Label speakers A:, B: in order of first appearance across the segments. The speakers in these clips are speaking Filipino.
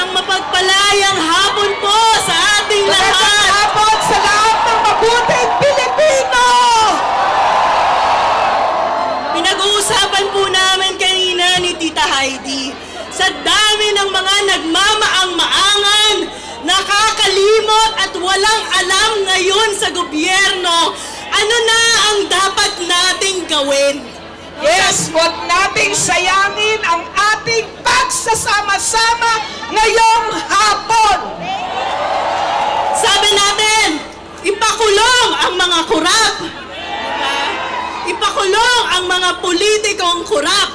A: Isang mapagpalayang hapon po sa ating lahat.
B: Magandang hapon sa lahat ng mabuting Pilipino!
A: Pinag-uusapan po namin kanina ni Tita Heidi sa dami ng mga nagmamaang-maangan, nakakalimot at walang alam ngayon sa gobyerno. Ano na ang dapat nating gawin?
B: Yes, huwag nating sayangin ang ating pagsasama-sama ngayong hapon.
A: Sabi natin, ipakulong ang mga kurap. Ipakulong ang mga politikong kurap.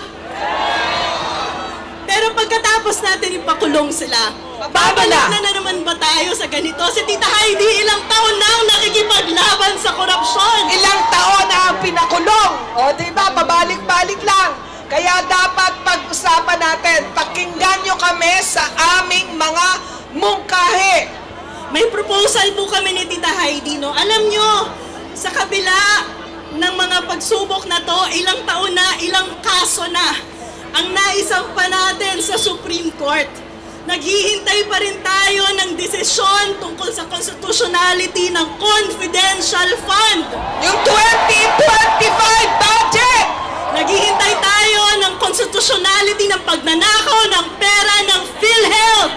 A: Pero pagkatapos natin ipakulong sila, babalik na naman ba tayo sa ganito? Si Tita Heidi, ilang taon nang nakikipaglaban sa korupsyon.
B: Ilang taon na ang pinakulong. O diba, pabalik-balik lang. Kaya dapat pag-usapan natin, pakinggan nyo kami sa aming mga mungkahi.
A: May proposal po kami ni Tita Heidi, no? Alam nyo, sa kabila ng mga pagsubok na to, ilang taon na, ilang kaso na ang naisampa natin sa Supreme Court. Naghihintay pa rin tayo ng desisyon tungkol sa constitutionality ng confidential fund.
B: Yung 2025 budget!
A: Naghihintay tayo ng constitutionality ng pagnanakaw ng pera ng PhilHealth.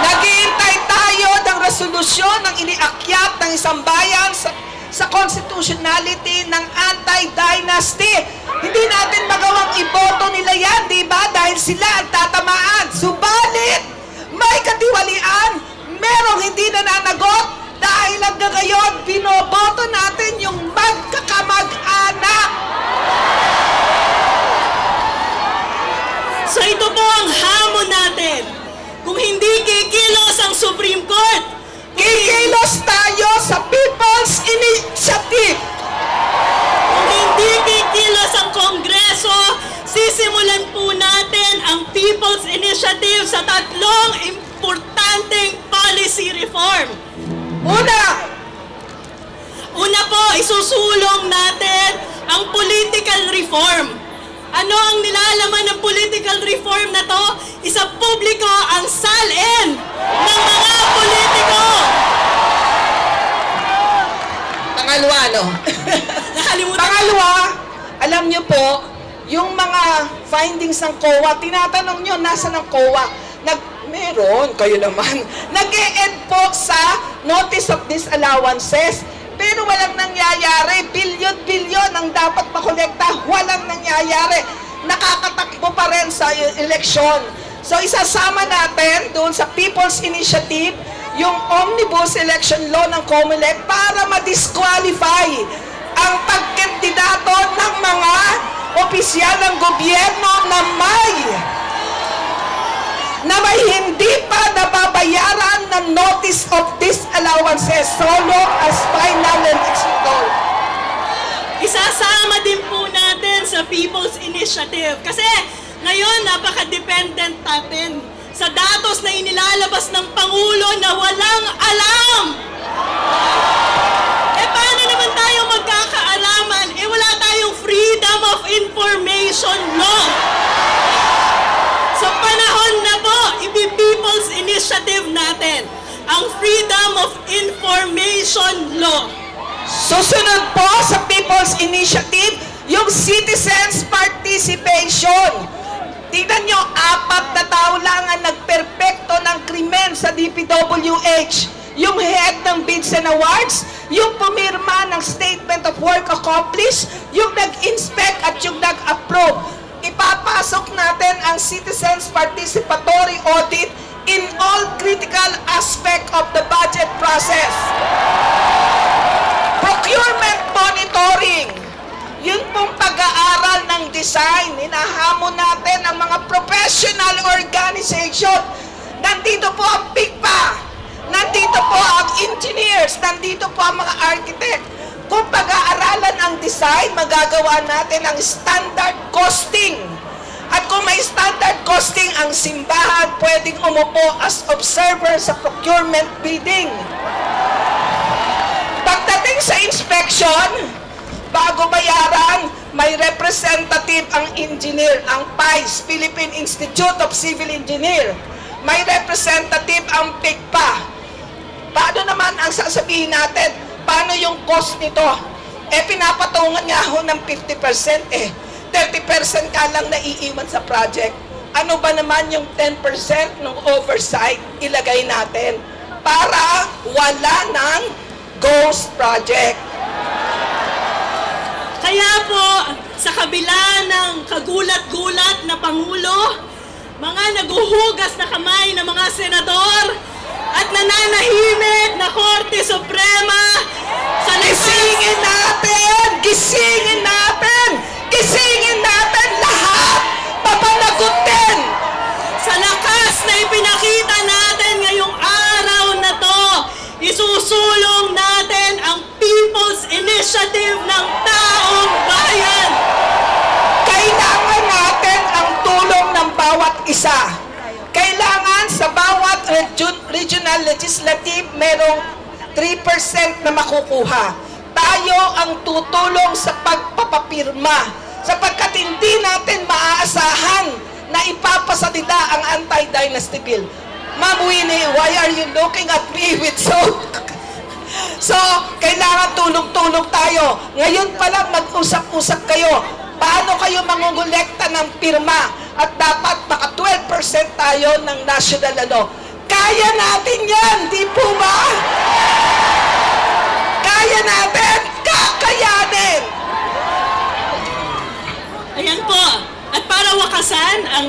B: Naghihintay tayo ng resolusyon ng iniakyat ng isang bayan sa constitutionality ng anti-dynasty. Hindi natin magawang iboto nila yan, di ba? Dahil sila ang tatamaan. Subalit, may katiwalian, merong hindi nananagot dahil hanggang ngayon, binoboto natin yung magkakamag-anak.
A: So ito po ang hamon natin. Kung hindi kikilos ang Supreme Court,
B: Kikilos tayo sa People's Initiative.
A: kung hindi kikilos ang Kongreso, sisimulan po natin ang People's Initiative sa tatlong importanteng policy reform. Una po, isusulong natin ang political reform. Ano ang nilalaman ng political reform na to? Isa publiko ang salin ng mga politiko.
B: Pangalawa, no?
A: Nakalimutan.
B: Pangalawa, alam nyo po, yung mga findings ng COA, tinatanong nyo, nasa ng COA? Meron, kayo naman. Nag-e-end po sa notice of disallowances. Pero walang nangyayari. Bilyon-bilyon ang dapat makolekta. Walang nangyayari. Nakakatakbo pa rin sa eleksyon. So isasama natin doon sa People's Initiative yung Omnibus Election Law ng COMELEC para ma-disqualify ang pagkandidato ng mga opisyal ng gobyerno na may hindi pa nababayaran ng notice of disallowances solo as final and executor.
A: Isasama din po natin sa People's Initiative. Kasi ngayon, napaka-dependent natin sa datos na inilalabas ng Pangulo na walang alam. Paano naman tayo magkakaalaman? Wala tayong Freedom of Information Law. Sa panahon na po, People's Initiative natin ang Freedom of Information Law.
B: Susunod po sa People's Initiative, yung Citizens Participation. Tingnan nyo, 4 na tao lang ang nagperpekto ng krimen sa DPWH. Yung head ng Bids and Awards, yung pumirma ng Statement of Work Accomplished, yung nag-inspect at yung nag-approve. Ipapasok natin ang Citizens Participatory Audit in all critical aspect of the budget process. Procurement monitoring. Yun pong pag-aaral ng design. Hinahamon natin ang mga professional organization. Nandito po ang PICPA. Nandito po ang engineers. Nandito po ang mga architect. Kung pag-aaralan ang design, magagawa natin ang standard costing. At kung may standard costing, ang simbahan pwedeng umupo as observer sa procurement bidding. Pagdating sa inspection, bago bayaran, may representative ang engineer, ang PICE, Philippine Institute of Civil Engineer. may representative ang PIGPA. Paano naman ang sasabihin natin? Paano yung cost nito? Pinapatungan nga ho ng 50% 30% ka lang naiiwan sa project. Ano ba naman yung 10% ng oversight ilagay natin para wala ng ghost project?
A: Kaya po, sa kabila ng kagulat-gulat na Pangulo, mga naguhugas na kamay ng mga senador, at nananahimik na Korte Suprema, sa
B: Gisingin natin! Gisingin natin! Gisingin natin lahat! Papanagutin!
A: sa lakas na ipinakita natin ngayong araw na to, isusulong natin ang People's Initiative ng Taong Bayan.
B: Kailangan natin ang tulong ng bawat isa. Kailangan sa bawat regional legislative merong 3% na makukuha. Tayo ang tutulong sa pagpapapirma sapagkat hindi natin maaasahan na ipapasa nila ang anti-dynasty bill. Ma'am Winnie, why are you looking at me with So, kailangan tulong-tulong tayo. Ngayon pa lang mag-usap-usap kayo. Paano kayo mangungulekta ng pirma? At dapat maka 12% tayo ng national Kaya natin yan, di po ba? Kaya natin, kakayanin!
A: Ayan po. At para wakasan ang